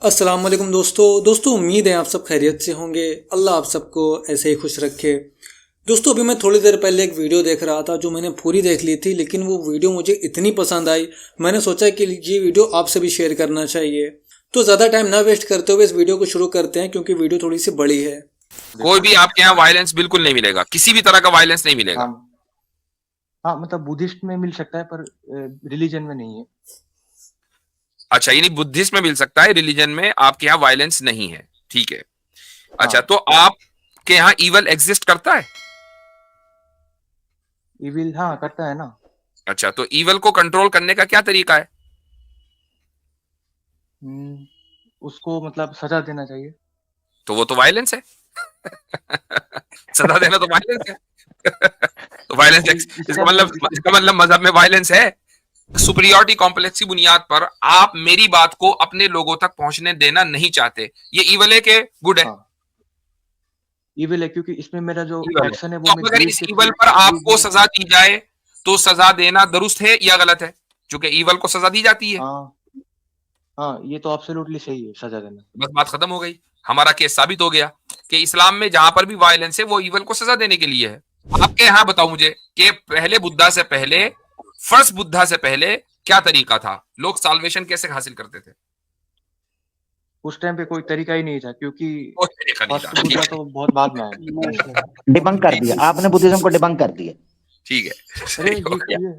अस्सलाम वालेकुम दोस्तों उम्मीद है आप सब खैरियत से होंगे। अल्लाह आप सबको ऐसे ही खुश रखे। दोस्तों अभी मैं थोड़ी देर पहले एक वीडियो देख रहा था जो मैंने पूरी देख ली थी, लेकिन वो वीडियो मुझे इतनी पसंद आई मैंने सोचा कि ये वीडियो आपसे भी शेयर करना चाहिए। तो ज़्यादा टाइम ना वेस्ट करते हुए इस वीडियो को शुरू करते हैं क्योंकि वीडियो थोड़ी सी बड़ी है। कोई भी आपके यहाँ वायलेंस बिल्कुल नहीं मिलेगा, किसी भी तरह का वायलेंस नहीं मिलेगा। हाँ हाँ, मतलब बुद्धिस्ट में मिल सकता है पर रिलीजन में नहीं है। अच्छा, यानी बुद्धिस्ट में मिल सकता है, रिलीजन में आपके यहाँ वायलेंस नहीं है, ठीक है। अच्छा, हाँ, तो आपके यहाँ ईवल एग्जिस्ट करता है? इविल हाँ करता है ना। अच्छा, तो ईवल को कंट्रोल करने का क्या तरीका है? उसको मतलब सजा देना चाहिए। तो वो तो वायलेंस है। सजा देना तो वायलेंस है। तो वायलेंस इसका इसका मतलब मजहब में वायलेंस है। सुपीरियरिटी कॉम्प्लेक्स की बुनियाद पर आप मेरी बात को अपने लोगों तक पहुंचने देना नहीं चाहते, ये ईवल है कि गुड है? हाँ, इविल है क्योंकि इसमें मेरा जो ईवल है। एक्शन है तो वो मैं अगर ग्रेड इस के ईवल थ्रू पर आपको सजा दी जाए तो सजा देना दुरुस्त है या गलत है? क्योंकि ईवल को सजा दी जाती है। हाँ हाँ, ये तो एब्सोल्युटली सही है सजा देना। बस बात खत्म हो गई, हमारा केस साबित हो गया कि इस्लाम में जहां पर भी वायलेंस है वो ईवल को सजा देने के लिए है। आपके यहाँ बताओ मुझे कि पहले बुद्धा से पहले, फर्स्ट बुद्धा से पहले क्या तरीका था, लोग साल्वेशन कैसे हासिल करते थे? उस टाइम पे कोई तरीका ही नहीं था क्योंकि कोई तरीका नहीं था, फर्स्ट ठीक बुद्धा है, तो बहुत बाद में आया। डिबंक कर दिया आपने, बुद्धिज्म को डिबंक कर दिया। ठीक है, अरे सही हो गया। ये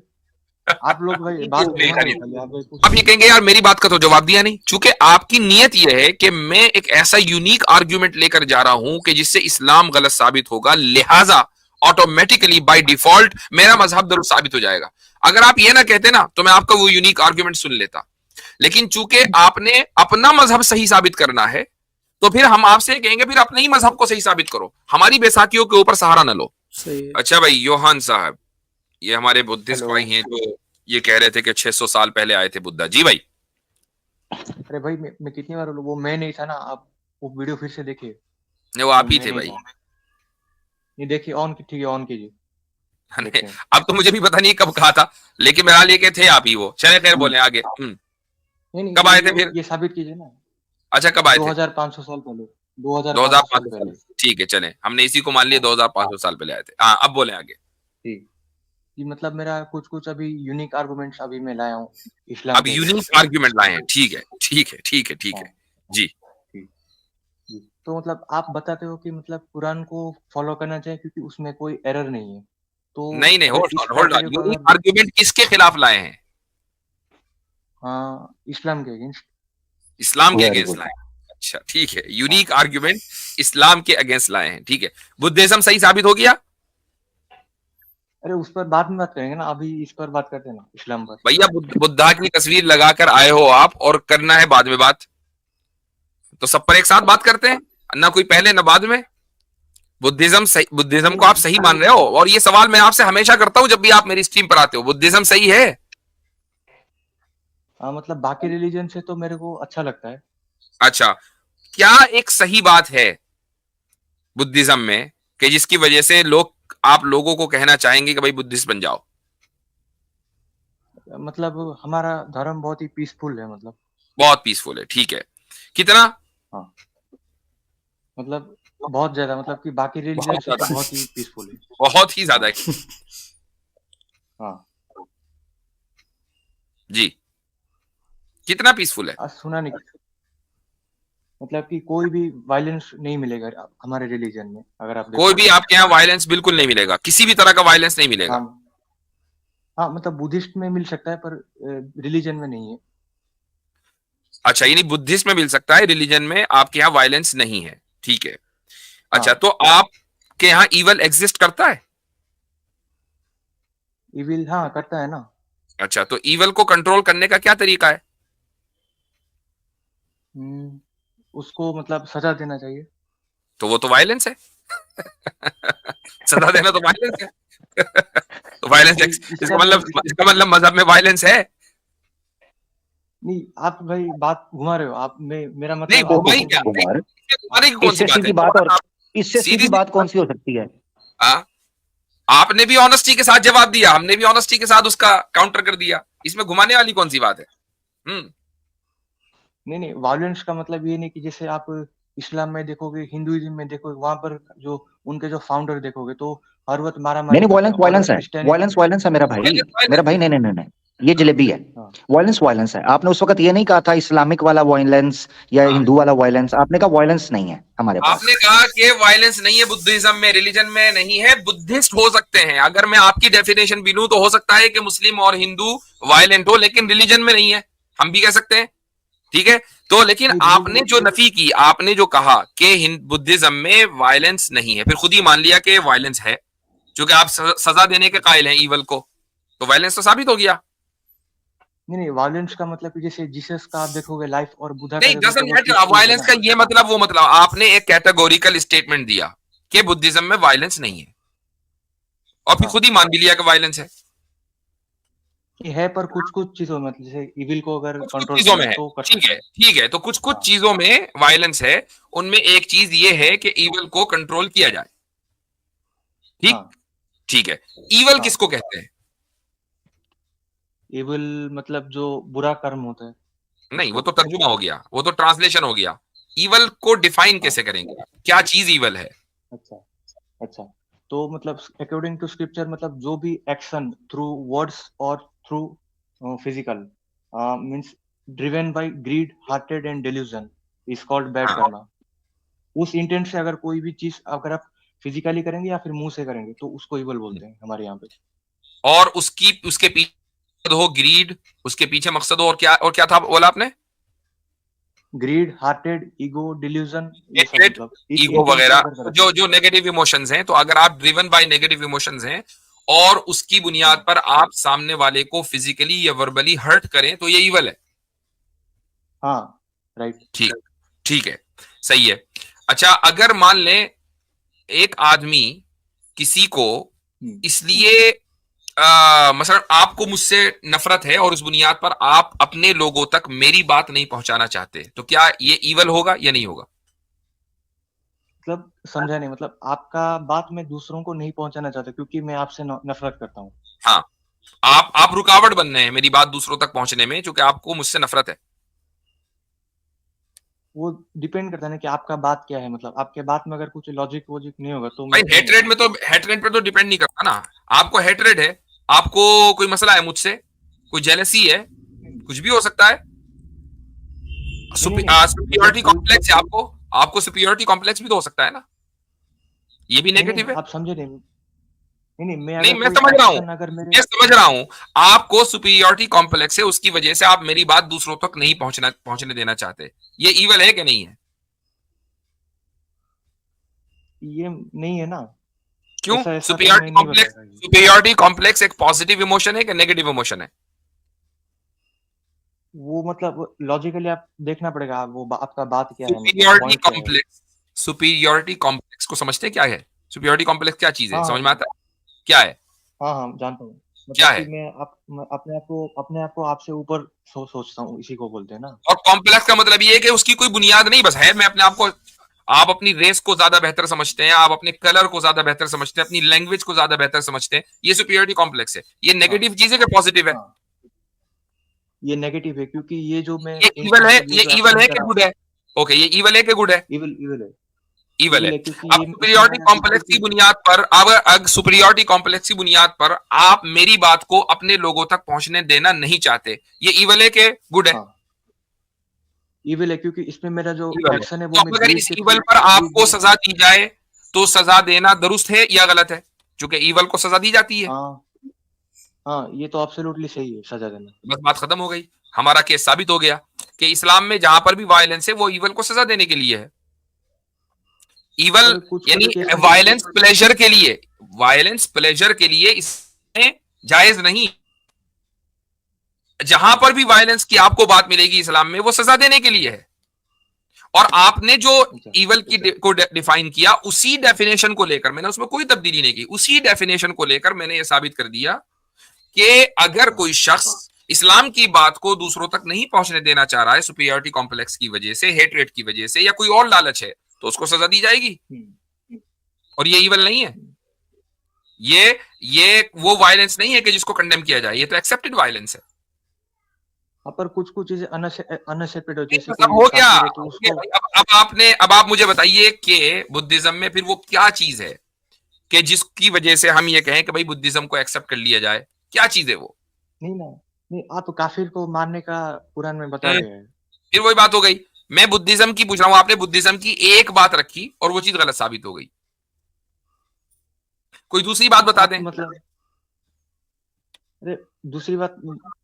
आप लोग भाई बात नहीं घुमा रहे खरीद। हो खाली, आप भाई अब ये कहेंगे यार मेरी बात का तो जवाब दिया नहीं, चूंकि आपकी नीयत यह है कि मैं एक ऐसा यूनिक आर्ग्यूमेंट लेकर जा रहा हूं कि जिससे इस्लाम गलत साबित होगा, लिहाजा ऑटोमेटिकली बाय डिफॉल्ट मेरा मजहब दुरुस्त साबित हो जाएगा। अगर आप ये ना कहते ना तो मैं आपका वो यूनिक आर्ग्यूमेंट सुन लेता, लेकिन चूंकि आपने अपना मजहब सही साबित करना है तो फिर हम आपसे कहेंगे फिर अपने ही मजहब को सही साबित करो, हमारी बेसाखियों के ऊपर सहारा न लो। सही है। अच्छा भाई योहान साहब, ये हमारे बुद्धिस्ट हेलो। भाई हैं जो ये कह रहे थे कि 600 साल पहले आए थे बुद्धा जी। भाई अरे भाई मैं कितनी बार बोलूं, वो मैं नहीं था ना। आप वो वीडियो फिर से देखिए। नहीं, वो आप वो ही मैं थे नहीं भाई। था। ये देखिए ऑन की, ठीक है ऑन कीजिए। नहीं, देखते हैं। अब तो मुझे भी पता नहीं कब कहा था, लेकिन मेरा लेके थे आप ही वो। चले खैर बोले आगे। नहीं नहीं, कब आए थे फिर? ये साबित कीजिए ना। अच्छा, कब आए थे? 2500 साल पहले। 2500 साल 2500 साल, पहले। ठीक है, चले हमने इसी को मान लिया 2500 साल पहले आए थे। हाँ, अब बोले आगे। ठीक। ये मतलब मेरा कुछ कुछ अभी यूनिक आर्गुमेंट्स अभी मैं लाया हूँ इस्लाम अब के यूनिक अगेंस्ट। आर्ग्यूमेंट लाए हैं, ठीक है ठीक है ठीक है ठीक हाँ है जी। ठीक जी। तो मतलब आप बताते हो कि मतलब कुरान को फॉलो करना चाहिए क्योंकि उसमें कोई एरर नहीं है। तो नहीं नहीं, अगर इस होल्ड ऑन, क्राइटेरिया को यूनिक अगर आर्ग्यूमेंट किसके खिलाफ लाए हैं? इस्लाम के अगेंस्ट। इस्लाम के वेरी अगेंस्ट गुड। लाए हैं। अच्छा ठीक है, यूनिक आर्ग्यूमेंट इस्लाम के अगेंस्ट लाए हैं, ठीक है। बुद्धिज्म सही साबित हो गया? अरे उस पर बाद में बात करेंगे ना, अभी इस पर बात करते हैं ना, इस्लाम पर। भैया बुद्धा की तस्वीर लगाकर आए हो आप और करना है बाद में बात, तो सब पर एक साथ बात करते हैं, ना कोई पहले ना बाद में। बुद्धिज्म को आप सही मान रहे हो, और ये सवाल मैं आपसे हमेशा करता हूं जब भी आप मेरी स्ट्रीम पर आते हो, बुद्धिज्म सही है? मतलब बाकी रिलीजन से तो मेरे को अच्छा लगता है। अच्छा, क्या एक सही बात है बुद्धिज्म में कि जिसकी वजह से आप लोगों को कहना चाहेंगे कि भाई बुद्धिस्ट बन जाओ? मतलब हमारा धर्म बहुत ही पीसफुल है मतलब। बहुत पीसफुल है, ठीक है। कितना? हाँ, मतलब बहुत ज्यादा, मतलब कि बाकी रिलीजन बहुत से तो ज्यादा, बहुत ही पीसफुल है। बहुत ही ज्यादा हाँ जी। कितना पीसफुल है? आज सुना नहीं, मतलब कि कोई भी वायलेंस नहीं मिलेगा हमारे रिलीजन में अगर आप कोई भी देखोगे। आपके यहाँ वायलेंस बिल्कुल नहीं मिलेगा, किसी भी तरह का वायलेंस नहीं मिलेगा? हाँ हाँ, मतलब बुद्धिस्ट में मिल सकता है पर रिलीजन में नहीं है। अच्छा, यानी बुद्धिस्ट में मिल सकता है, रिलीजन में आपके यहाँ वायलेंस नहीं है, ठीक है। अच्छा, हाँ, तो आपके यहाँ ईवल एग्जिस्ट करता है? इविल हाँ करता है ना। अच्छा, तो ईवल को कंट्रोल करने का क्या तरीका है? उसको मतलब सजा देना चाहिए। तो वो तो वायलेंस है। सजा देना तो वायलेंस है। तो वायलेंस, इसका इसका मतलब मजहब में वायलेंस है? नहीं, आप भाई बात घुमा रहे हो आप। मेरा नहीं, मतलब घुमाई क्या? कुमार, घुमाने की कौन सी इससे बात है? सीधी बात और आप इससे सीधी सीधी सी बात कौन सी हो सकती है? हाँ, आपने भी ऑनेस्टी के साथ जवाब दिया, हमने भी ऑनेस्टी के साथ उसका काउंटर कर दिया, इसमें घुमाने वाली कौन सी बात है? हम्म नहीं नहीं, वायलेंस का मतलब ये नहीं कि जैसे आप इस्लाम में देखोगे, हिंदुइज्म में देखोगे, वहां पर जो उनके जो फाउंडर देखोगे तो हर वक्त मारा नहीं मारी नहीं, करते वायलेंस हैं। और वायलेंस है, क्रिश्चियनिटी, वायलेंस है मेरा भाई। मेरा वायलेंस भाई नहीं नहीं नहीं नहीं, ये जलेबी है। हाँ वायलेंस है। आपने उस वक्त ये नहीं कहा था इस्लामिक वाला वायलेंस या हाँ, हिंदू वाला वायलेंस, आपने कहा वायलेंस नहीं है हमारे आपने पास। कहा कि वायलेंस नहीं है बुद्धिज्म में, रिलीजन में नहीं है। बुद्धिस्ट हो सकते हैं, अगर मैं आपकी डेफिनेशन भी लूं तो हो सकता है कि मुस्लिम और हिंदू वायलेंट हो, लेकिन रिलीजन में नहीं है, हम भी कह सकते हैं। ठीक है, तो लेकिन नहीं आपने रिलीजन, जो नफी की, आपने जो कहा कि बुद्धिज्म में वायलेंस नहीं है, फिर खुद ही मान लिया कि वायलेंस है, क्योंकि आप सजा देने के कायल हैं ईवल को, तो वायलेंस तो साबित हो गया। नहीं नहीं, वायलेंस का मतलब कि जैसे जीसस का आप देखोगे लाइफ और बुद्धा का नहीं, देखोगे तो डजंट वो मैटर। पीसफुल थे वायलेंस ना। का ये मतलब, वो मतलब आपने एक कैटेगोरिकल स्टेटमेंट दिया कि बुद्धिज्म में वायलेंस नहीं है, और फिर हाँ खुद ही मान भी लिया कि वायलेंस है। कि है, पर कुछ कुछ चीजों में मतलब जैसे इविल को अगर कुछ कुछ कंट्रोल चीजों करना में है है, तो कर ठीक सकते है हैं। ठीक है, तो कुछ कुछ हाँ चीजों में वायलेंस है। उनमें एक चीज ये है हाँ कि ईवल को कंट्रोल किया जाए। ठीक, हाँ ठीक है। ईवल हाँ। किसको कहते हैं? इविल मतलब जो बुरा कर्म होता है नहीं, वो उसको। तो तर्जुमा हो गया, वो तो ट्रांसलेशन हो गया। ईवल को डिफाइन हाँ कैसे करेंगे? क्या चीज ईवल है? अच्छा अच्छा। तो मतलब अकॉर्डिंग टू स्क्रिप्चर मतलब जो भी एक्शन थ्रू वर्ड्स और through physical means driven by greed, hatred and delusion is called bad हाँ, कर्मा। उस इंटेंट से अगर कोई भी चीज अगर आप फिजिकली करेंगे या फिर मुंह से करेंगे तो उसको इवल बोलते हैं हमारे यहाँ पे। और उसकी उसके पीछे हो ग्रीड, उसके पीछे मकसद हो, और क्या था बोला आपने? ग्रीड, हार्टेड, ईगो, डिल्यूजन, ये सब हेट्रेड, मतलब इस ईगो इंटेंट से वगैरह, अगर करेंगे। जो जो नेगेटिव इमोशंस हैं, तो अगर आप ड्रिवन बाय नेगेटिव इमोशंस हैं और उसकी बुनियाद हाँ पर आप सामने वाले को फिजिकली या वर्बली हर्ट करें, तो ये ईवल है। हाँ राइट। ठीक, ठीक है, सही है। अच्छा, अगर मान लें एक आदमी किसी को हम्म इसलिए मसलन आपको मुझसे नफरत है और उस बुनियाद पर आप अपने लोगों तक मेरी बात नहीं पहुंचाना चाहते, तो क्या ये ईवल होगा या नहीं होगा? मतलब समझा नहीं, मतलब आपका बात मैं दूसरों को नहीं पहुंचाना चाहता क्योंकि मैं आपसे नफरत करता हूँ। हाँ, आप रुकावट बन रहे हैं मेरी बात दूसरों तक पहुंचने में, क्योंकि आपको मुझसे नफरत है। वो डिपेंड करता है ना कि आपका बात क्या है, मतलब आपके बात में अगर कुछ लॉजिक वॉजिक नहीं होगा तो भाई मैं क्यों हेटरेड में बोलूँ। तो, हेटरेड पे तो डिपेंड नहीं करता ना। आपको हेटरेड है, आपको कोई मसला है मुझसे, कोई जेलसी है, कुछ भी हो सकता है। नहीं नहीं नहीं, सुपीरियोरिटी मतलब वो कॉम्प्लेक्स है आपको, आपको सुपीरियोरिटी कॉम्प्लेक्स भी तो हो सकता है ना, ये भी नहीं नहीं नेगेटिव है। आप समझे नहीं। नहीं नहीं, मैं नहीं, अगर मैं कोई समझ रहा हूं, एक्शन अगर मेरे, मैं समझ रहा हूं। आपको सुपीरियोरिटी कॉम्प्लेक्स है, उसकी वजह से आप मेरी बात दूसरों तक नहीं पहुंचने देना चाहते, ये ईवल है कि नहीं है? ये नहीं है ना। क्यों? ऐसा ऐसा तो सुपीरियोरिटी मैं नहीं कॉम्प्लेक्स, बताऊंगा ये। सुपीरियोरिटी कॉम्प्लेक्स एक पॉजिटिव इमोशन है कि नेगेटिव इमोशन है? वो मतलब लॉजिकली आप देखना पड़ेगा, वो आपका बात क्या है, मतलब सुपीरियोरिटी पॉइंट क्या है। कॉम्प्लेक्स, सुपीरियोरिटी कॉम्प्लेक्स को समझते हैं क्या है? सुपीरियोरिटी कॉम्प्लेक्स क्या चीज है, हाँ समझ में हाँ आता है क्या है? हाँ हाँ जानता हूँ। क्या मतलब कि है? मैं अपने आप को आपसे ऊपर सोचता हूँ, इसी को बोलते हैं ना। और कॉम्प्लेक्स का मतलब ये है कि उसकी कोई बुनियाद नहीं, बस है। मैं अपने आप को, आप अपनी रेस को ज्यादा बेहतर समझते हैं, आप अपने कलर को ज्यादा बेहतर समझते हैं, अपनी लैंग्वेज को ज्यादा बेहतर समझते हैं, ये सुपीरियोरिटी कॉम्प्लेक्स है। ये हाँ नेगेटिव चीज है कि पॉजिटिव है? हाँ, ये नेगेटिव है क्योंकि ये जो मैं ये ईवल है, मतलब ये ये जो ईवल एक्शन है कर कि रहा हूँ, गुड है? ओके, ये ईवल है कि गुड है? इविल है। ईवल है। इविल है क्योंकि अब ये इसमें सुपीरियोरिटी आया कि कॉम्प्लेक्स की क्योंकि बुनियाद पर, अब सुपीरियोरिटी कॉम्प्लेक्स की बुनियाद पर आप मेरी बात को अपने लोगों तक पहुंचने देना नहीं चाहते, ये ईवल है कि गुड है? हाँ इविल है क्योंकि इसमें मेरा जो ईवल है। एक्शन है वो तो मैं अगर ग्रीड इस के ईवल थ्रू, पर ग्रीड, आपको सजा दी जाए, तो सजा देना दुरुस्त है या गलत है? क्योंकि ईवल को सजा दी जाती है। हाँ हाँ ये तो एब्सोल्युटली सही है सजा देना। बस बात खत्म हो गई, हमारा केस साबित हो गया कि इस्लाम में जहां पर भी वायलेंस है वो ईवल को सजा देने के लिए है। ईवल पर कुछ यानी कुछ केस में जैसे, वायलेंस प्लेजर के लिए, वायलेंस प्लेजर के लिए इसमें जायज नहीं। जहां पर भी वायलेंस की आपको बात मिलेगी इस्लाम में, वो सजा देने के लिए है। और आपने जो अच्छा ईवल को डिफाइन किया, उसी डेफिनेशन को लेकर, मैंने उसमें कोई तब्दीली नहीं की, उसी डेफिनेशन को लेकर मैंने ये साबित कर दिया कि अगर हाँ कोई शख्स इस्लाम की बात को दूसरों तक नहीं पहुंचने देना चाह रहा है, सुपीरियोरिटी कॉम्प्लेक्स की वजह से, हेटरेट की वजह से, या कोई और लालच है, तो उसको सजा दी जाएगी। हम्म, और ये ईवल नहीं है। हम्म, ये वो वायलेंस नहीं है कि जिसको कंडेम किया जाए, ये तो एक्सेप्टेड वायलेंस है। पर कुछ कुछ चीजें अनएक्सेप्टेड हो, जैसे मतलब कोई हो गया, काफिर है तो हो उसको गया। अब आप मुझे बताइए कि बुद्धिज्म में फिर वो क्या चीज है कि जिसकी वजह से हम ये कहें कि भाई बुद्धिज्म को एक्सेप्ट कर लिया जाए, क्या चीज है वो? नहीं ना, नहीं आप काफिर को मारने का कुरान में बता हम्म, गया है। फिर वही बात हो गई। मैं बुद्धिज्म की पूछ रहा हूं, आपने बुद्धिज्म की एक बात रखी और वो चीज गलत साबित हो गई। कोई दूसरी बात बता आप दें। मतलब, अरे दूसरी बात,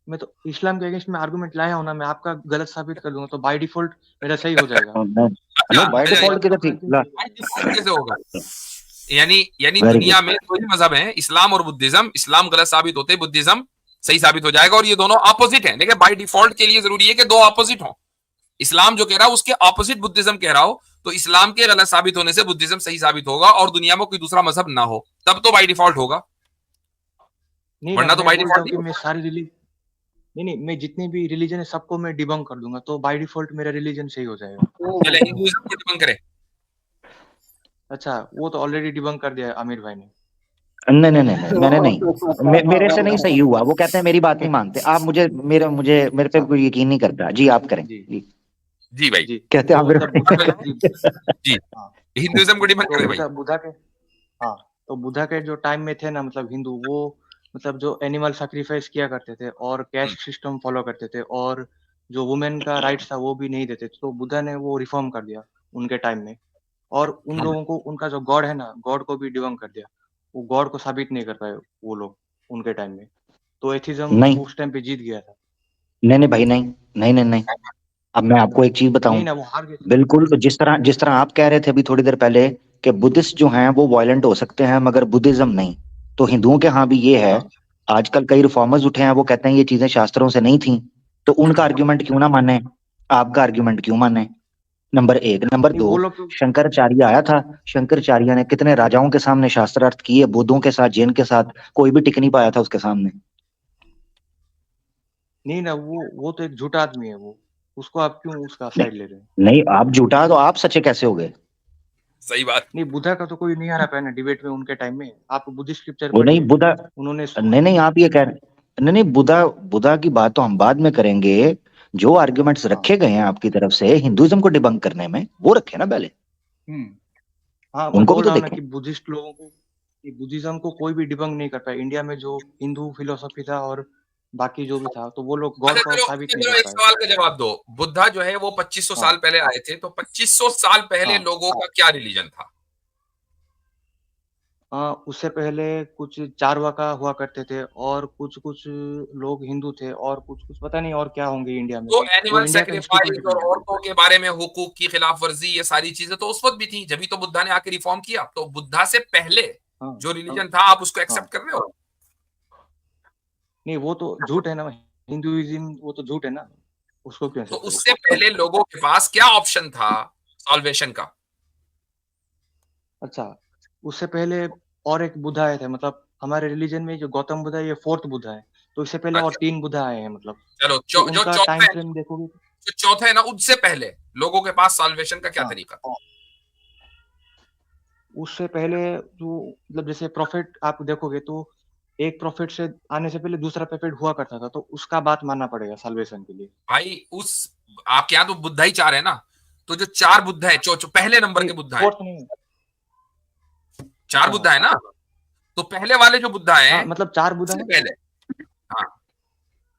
मैं तो इस्लाम के अगेंस्ट में आर्गुमेंट लाया हूं ना, मैं आपका गलत साबित कर दूंगा तो बाय डिफॉल्ट मेरा सही हो जाएगा। नहीं अच्छा, नहीं, बाय डिफॉल्ट की तो ठीक। बाय डिफॉल्ट कैसे होगा? यानी वेरी दुनिया गुड। में दो ही मजहब हैं, इस्लाम और बुद्धिज्म। इस्लाम गलत साबित होते, बुद्धिज्म सही साबित हो जाएगा, और ये दोनों ऑपोजिट हैं। लेकिन बाय डिफॉल्ट के लिए जरूरी है कि दो ऑपोजिट हो। इस्लाम जो कह रहा है उसके ऑपोजिट बुद्धिज्म कह रहा हो, तो इस्लाम के गलत साबित होने से बुद्धिज्म सही साबित होगा, और दुनिया में कोई दूसरा मजहब ना हो, तब तो बाय डिफॉल्ट होगा, नहीं ना, वरना तो मैं बाय बोलता डिफॉल्ट हूँ नहीं कि मैं होगा। सारी रिलीज नहीं नहीं, मैं जितने भी रिलीजन है सबको मैं डिबंक कर दूंगा तो बाय डिफॉल्ट मेरा रिलीजन सही हो जाएगा। चले हिंदुइज्म को डिबंक करें। अच्छा, वो तो ऑलरेडी डिबंक कर दिया है आमिर भाई ने। नहीं नहीं नहीं नहीं, मैंने नहीं, मेरे से नहीं सही हुआ। वो कहते हैं मेरी बात नहीं मानते आप। मुझे मेरे पे अच्छा कोई यकीन नहीं करता जी। आप करें जी जी। जी भाई। जी, कहते हैं तो आमिर मतलब बुद्धा के भाई। जी, जी, हाँ, हिंदुइज्म को डिबंक तो करें भाई। बुद्धा के, हाँ, तो बुद्धा के जो टाइम में थे ना, मतलब हिंदू, वो मतलब जो एनिमल सैक्रिफाइस किया करते थे और कैस्ट सिस्टम फॉलो करते थे, और जो वुमेन का राइट्स था वो भी नहीं देते थे, तो बुद्धा ने वो रिफॉर्म कर दिया उनके टाइम में। और उन लोगों को उनका जो गॉड है ना, गॉड को भी डिबंक कर दिया। वो गॉड को साबित नहीं कर पाए वो लोग उनके टाइम में, तो एथिज्म नहीं उस टाइम पे जीत गया था। नहीं नहीं भाई, नहीं नहीं नहीं नहीं। अब मैं आपको एक चीज बताऊं। नहीं ना, वो हार गए थे। बिल्कुल जिस तरह आप कह रहे थे अभी थोड़ी देर पहले कि बुद्धिस्ट जो हैं वो वायलेंट हो सकते हैं मगर बुद्धिज्म नहीं, तो हिंदुओं के यहाँ भी ये है। हाँ आजकल कई रिफॉर्मर्स उठे हैं, वो कहते हैं ये चीजें शास्त्रों से नहीं थी। तो उनका आर्ग्यूमेंट क्यों ना माने, आपका आर्ग्यूमेंट क्यों माने? नंबर एक। नंबर नहीं, दो, वो लोग तो शंकराचार्य आया था। शंकराचार्य ने कितने राजाओं के सामने शास्त्रार्थ किए, बुद्धों के साथ, जैन के साथ, कोई भी टिक नहीं पाया था उसके सामने। नहीं ना, वो तो एक झूठा आदमी है वो, उसको आप क्यों उसका नहीं साइड ले रहे हैं? नहीं, आप झूठा तो आप सच्चे कैसे हो गए? सही बात। नहीं, बुद्धा का तो कोई नहीं आ रहा पाया ना डिबेट में उनके टाइम में। आप बुद्धिस्ट स्क्रिप्चर वो नहीं पढ़िए, बुद्धा। उन्होंने नहीं नहीं, आप ये कह रहे, नहीं नहीं, बुद्धा बुद्धा की बात तो हम बाद में करेंगे। जो आर्ग्यूमेंट्स हाँ रखे गए हैं आपकी तरफ से हिंदुइज्म को डिबंक करने में, वो रखे ना पहले। हम्म हाँ, मैं उनको भी बोल तो रहा हूँ ना देखें। कि बुद्धिस्ट लोगों को, कि बुद्धिज्म को कोई भी डिबंक नहीं कर पाया इंडिया में, जो हिंदू फिलोसफी था और बाकी जो भी था, तो वो लोग गॉड अच्छा को चलो, साबित अच्छा नहीं चलो, कर एक पाए। सवाल का जवाब दो। बुद्धा जो है वो 2500 हाँ साल पहले आए थे, तो 2500 साल पहले हाँ, लोगों का क्या रिलीजन था? उससे पहले कुछ चारवाका हुआ करते थे, और कुछ कुछ लोग हिंदू थे, और कुछ कुछ पता नहीं और क्या होंगे इंडिया में। तो वो एनिमल इंडिया का हिस्ट्री पे सेक्रीफाइस डिपेंड और करता है। औरतों के बारे में हुकूक की खिलाफ वर्जी, ये सारी चीजें तो उस वक्त भी थी, जब भी तो बुद्धा ने आके रिफॉर्म किया। तो बुद्धा से पहले हाँ जो हाँ रिलीजन था, आप उसको हाँ, एक्सेप्ट कर रहे हो? नहीं वो तो झूठ है ना, हिंदुइज्म वो तो झूठ है ना, उसको क्यों तो एक्सेप्ट करें? उससे पहले लोगों के पास क्या ऑप्शन था सॉल्वेशन का? अच्छा, उससे पहले और एक बुद्धा आए थे, मतलब हमारे रिलीजन में जो गौतम बुद्ध है ये फोर्थ बुद्धा है, तो इससे पहले और अच्छा, 3 बुद्धा आए हैं मतलब। चलो तो जो उनका चौथा टाइम है, फ्रेम देखोगे तो, जो चौथा है ना, उससे पहले लोगों के पास सॉल्वेशन का क्या हाँ, तरीका? उससे पहले जो मतलब जैसे प्रॉफिट आप देखोगे तो, एक प्रॉफिट से आने से पहले दूसरा प्रॉफिट हुआ करता था, तो उसका बात मानना पड़ेगा साल्वेशन के लिए। भाई उस, आपके यहाँ तो बुद्धा ही चार है ना, तो जो चार बुद्धा है, जो पहले नंबर नहीं, के बुद्धा है, फोर्थ नहीं। चार अच्छा बुद्धा हाँ है ना, तो पहले वाले जो बुद्धा है हाँ, मतलब 4 बुद्धा उससे है। पहले, हाँ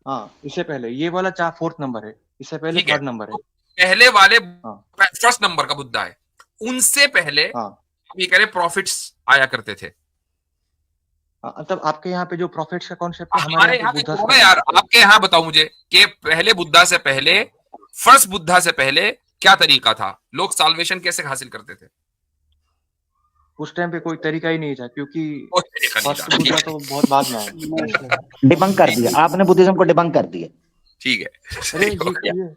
हाँ, इससे पहले ये वाला 4 फोर्थ नंबर है, इससे पहले ठीक है, थर्ड नंबर है। तो पहले वाले हाँ फर्स्ट नंबर का बुद्धा है, उनसे पहले हाँ हम ये कह रहे प्रॉफिट्स आया करते थे। हाँ, मतलब आपके यहाँ पे जो प्रॉफिट्स का कॉन्सेप्ट है, हमारे हमारे यहाँ पे यहाँ भी बुद्धास तो का है यार, कॉन्सेप्ट है। आपके यहाँ बताओ मुझे कि पहले बुद्धा से पहले, फर्स्ट बुद्धा से पहले क्या तरीका था, लोग साल्वेशन कैसे हासिल करते थे? उस टाइम पे कोई तरीका ही नहीं था, क्योंकि कोई तरीका नहीं फर्स्ट था, ठीक बुद्धा है, तो बहुत बाद में आए। डिबंक कर दिया आपने, बुद्धिज्म को डिबंक कर दिया। ठीक है, अरे सही हो गया। ये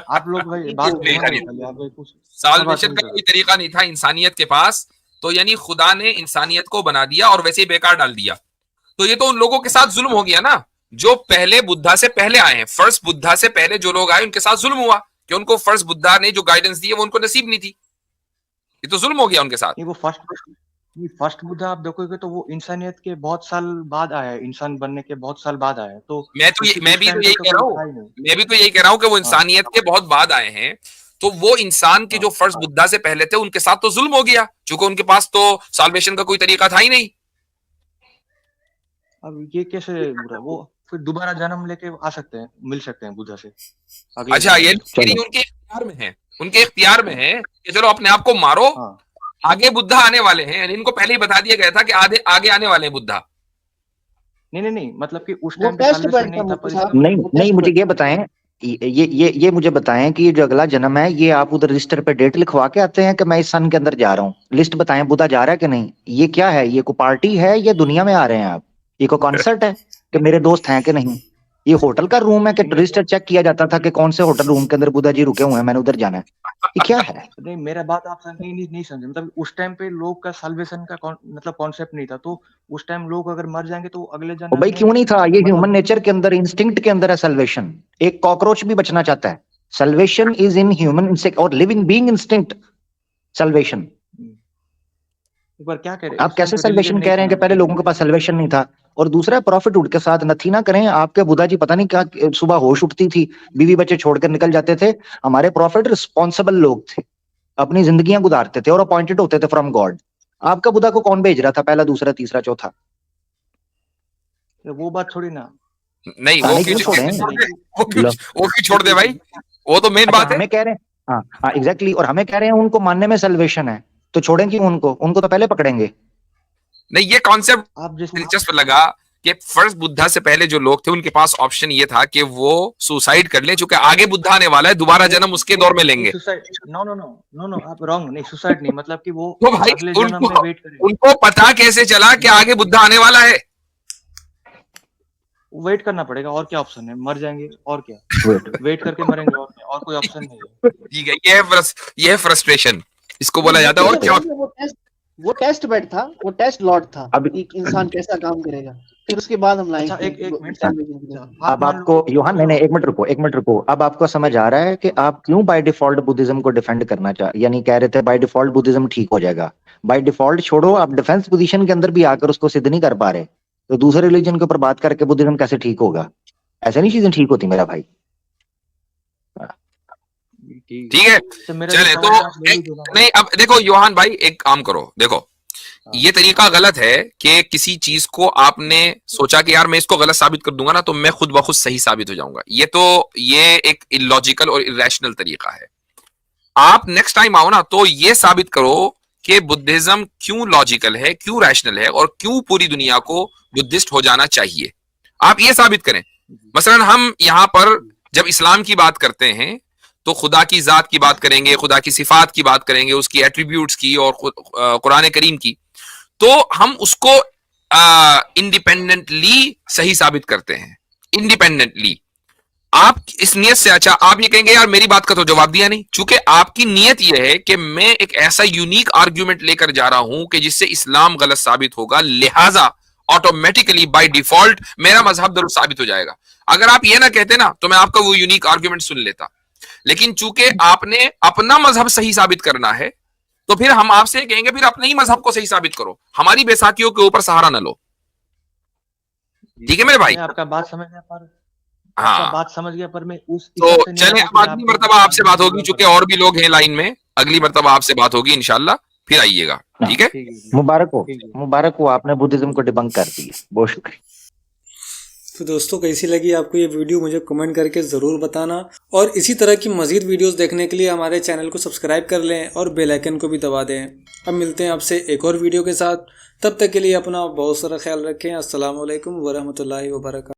आप लोग भाई कोई बात तरीका घुमाने नहीं, निकाले, आप भाई कुछ अच्छा बात साल्वेशन नहीं का कर कोई रहे। तरीका नहीं था इंसानियत के पास। तो यानी खुदा ने इंसानियत को बना दिया और वैसे ही बेकार डाल दिया। तो ये तो उन लोगों के साथ जुल्म हो गया ना, जो पहले बुद्धा से पहले आए हैं। फर्स्ट बुद्धा से पहले जो लोग आए उनके साथ जुल्म हुआ कि उनको फर्स्ट बुद्धा ने जो गाइडेंस दी है वो उनको नसीब नहीं थी। ये तो जुल्म हो गया उनके साथ। नहीं, वो फर्स्ट फर्स्ट बुद्धा आप देखोगे तो वो इंसानियत के बहुत साल बाद आया है, इंसान बनने के बहुत साल बाद आया है, तो मैं उस भी तो टाइम पे यही तो कह रहा कोई हूँ, था ही नहीं। मैं भी तो यही कह रहा हूँ कि वो हाँ इंसानियत के बहुत बाद आए हैं। तो वो इंसान के हाँ। जो फर्स्ट बुद्धा से पहले थे उनके साथ तो जुल्म हो गया, क्योंकि उनके पास तो साल्वेशन का कोई तरीका था ही नहीं। अब ये कैसे बुरा, वो फिर दोबारा जन्म लेके आ सकते हैं, मिल सकते हैं बुद्धा से अगले अच्छा, जन्म ये में। मेरी चलो उनके इख्तियार में है, उनके इख्तियार में है कि चलो अपने आप को मारो, हाँ आगे बुद्धा आने वाले हैं। यानी इनको पहले ही बता दिया गया था कि आगे आगे आने वाले हैं बुद्धा। नहीं, मतलब कि उस वो टाइम पे टेस्ट साल्वेशन बेड था नहीं था, मुफ्ती पर साहब, इसका नहीं वो नहीं, टेस्ट मुझे बेड ये बताएं, ये मुझे बताएं कि ये जो अगला जन्म है ये आप उधर रजिस्टर पे डेट लिखवा के आते हैं कि मैं इस सन के अंदर जा रहा हूँ? लिस्ट बताएं, बुद्धा जा रहा है कि नहीं? ये क्या है? ये कोई पार्टी है या दुनिया में आ रहे हैं आप? ये कोई कॉन्सर्ट है कि मेरे दोस्त हैं कि नहीं? ये होटल का रूम है कि नहीं रजिस्टर चेक किया जाता था कि कौन से होटल रूम के अंदर बुद्धा जी रुके हुए हैं, मैंने उधर जाना है? ये क्या है? नहीं, मेरा बात आप नहीं समझे, मतलब उस टाइम पे लोग का साल्वेशन का मतलब कॉन्सेप्ट नहीं था, तो उस टाइम लोग अगर मर जाएंगे तो अगले और जन्म भाई में क्यों नहीं था? ये ह्यूमन मतलब नेचर के अंदर, इंस्टिंक्ट के अंदर है सल्वेशन। एक कॉकरोच भी बचना चाहता है। Salvation is in human instinct और लिविंग बीइंग इंस्टिंक्ट। सल्वेशन, एक बार क्या कह रहे, आप उस टाइम कैसे पे रिलीजन सल्वेशन नहीं कह रहे था हैं ना, कि पहले लोगों के पास सल्वेशन नहीं था? और दूसरा, प्रॉफिटहुड के साथ नथी ना करें। आपके बुद्धा जी पता नहीं क्या, सुबह होश उठती थी, बीवी बच्चे छोड़कर निकल जाते थे। हमारे प्रॉफिट रिस्पॉन्सिबल लोग थे, अपनी जिंदगियां गुजारते थे और अपॉइंटेड होते थे फ्रॉम गॉड। आपका बुद्धा को कौन भेज रहा था? पहला, दूसरा, तीसरा, चौथा? वो बात छोड़ी ना। नहीं, खाने क्यों छोड़े? लो, वो क्यों छोड़ दे भाई, वो तो मेन अच्छा बात है। हमें कह रहे हैं, हाँ हाँ एग्जैक्टली, और हमें कह रहे हैं उनको मानने में सल्वेशन है, तो छोड़ें क्यों उनको? उनको तो पहले पकड़ेंगे। नहीं, ये कॉन्सेप्ट आप जैसे दिलचस्प लगा कि फर्स्ट बुद्धा से पहले जो लोग थे उनके पास ऑप्शन ये था कि वो सुसाइड कर लें, क्योंकि आगे बुद्धा आने वाला है, दोबारा जन्म उसके दौर में लेंगे। सुसाइड, नो, आप रॉन्ग, नहीं सुसाइड नहीं, मतलब कि वो तो भाई अगले जन्म में वेट करेंगे। उनको पता कैसे चला कि आगे बुद्धा आने वाला है? वेट करना पड़ेगा, और क्या ऑप्शन है? मर जाएंगे और क्या, वेट करके मरेंगे, और क्या, और कोई ऑप्शन नहीं है। ठीक है, ये है फ्रस्ट्रेशन, इसको बोला नहीं, जाता है। और मुफ्ती क्या? साहब, वो टेस्ट बेड था, वो टेस्ट लॉट था अब कि इंसान कैसा काम करेगा, फिर उसके बाद हम अच्छा, लाएंगे एक मिनट, salvation की तरफ। आप अब मान आपको लो, योहान, नहीं नहीं, एक मिनट रुको। अब आपको समझ आ रहा है कि आप क्यों बाय डिफॉल्ट बुद्धिज्म को डिफेंड करना चाह, यानी कह रहे थे बाय डिफॉल्ट बुद्धिज्म ठीक हो जाएगा। बाय डिफॉल्ट छोड़ो, आप डिफेंस पोजीशन के अंदर भी आकर उसको सिद्ध नहीं कर पा रहे, तो दूसरे रिलीजन के ऊपर बात करके बुद्धिज्म कैसे ठीक होगा? ऐसे नहीं चीजें ठीक होती मेरा भाई। ठीक है, तो मेरा चले जो तो सवाल है, आप जरूर जवाब नहीं, अब देखो योहान भाई, एक काम करो, देखो ये तरीका गलत है कि किसी चीज को आपने सोचा कि यार मैं इसको गलत साबित कर दूंगा ना तो मैं खुद ब खुद सही साबित हो जाऊंगा। ये एक इलॉजिकल और इरेशनल तरीका है। आप नेक्स्ट टाइम आओ ना तो ये साबित करो कि बुद्धिज्म क्यों लॉजिकल है, क्यों रैशनल है, और क्यों पूरी दुनिया को बुद्धिस्ट हो जाना चाहिए। आप ये साबित करें। मसलन हम यहां पर जब इस्लाम की बात करते हैं तो खुदा की जात की बात करेंगे, खुदा की सिफात की बात करेंगे, उसकी एट्रीब्यूट्स की और कुरान करीम की, तो हम उसको इंडिपेंडेंटली सही साबित करते हैं, इंडिपेंडेंटली। आप इस नियत से, अच्छा आप ये कहेंगे यार मेरी बात का तो जवाब दिया नहीं, चूंकि आपकी नियत यह है कि मैं एक ऐसा यूनिक आर्ग्यूमेंट लेकर जा रहा हूं कि जिससे इस्लाम गलत साबित होगा, लिहाजा ऑटोमेटिकली बाय डिफॉल्ट मेरा मजहब दुरुस्त साबित हो जाएगा। अगर आप ये ना कहते ना तो मैं आपका वो यूनिक आर्ग्यूमेंट सुन लेता, लेकिन चूंकि आपने अपना मजहब सही साबित करना है तो फिर हम आपसे कहेंगे फिर अपने ही मजहब को सही साबित करो, हमारी बेसाखियों के ऊपर सहारा न लो। ठीक है मेरे भाई? मैं आपका बात समझ गया, पर हाँ, बात समझ गया, पर मैं उस तो हिसाब से नहीं चले, आता अब कि अगली मैं मर्तबा आपसे बात होगी, चूंकि और भी लोग हैं लाइन में, अगली मर्तबा आपसे बात होगी इंशाल्लाह, फिर आइएगा। ठीक है, मुबारक हो, ठीक है। मुबारक हो, आपने बुद्धिज्म को डिबंक कर दिया, बहुत शुक्रिया। तो दोस्तों कैसी लगी आपको ये वीडियो मुझे कमेंट करके ज़रूर बताना, और इसी तरह की मज़ीद वीडियोस देखने के लिए हमारे चैनल को सब्सक्राइब कर लें और बेल आइकन को भी दबा दें। अब मिलते हैं आपसे एक और वीडियो के साथ, तब तक के लिए अपना बहुत सारा ख्याल रखें। अस्सलाम वालेकुम वरहमतुल्लाहि वबरकातुहू।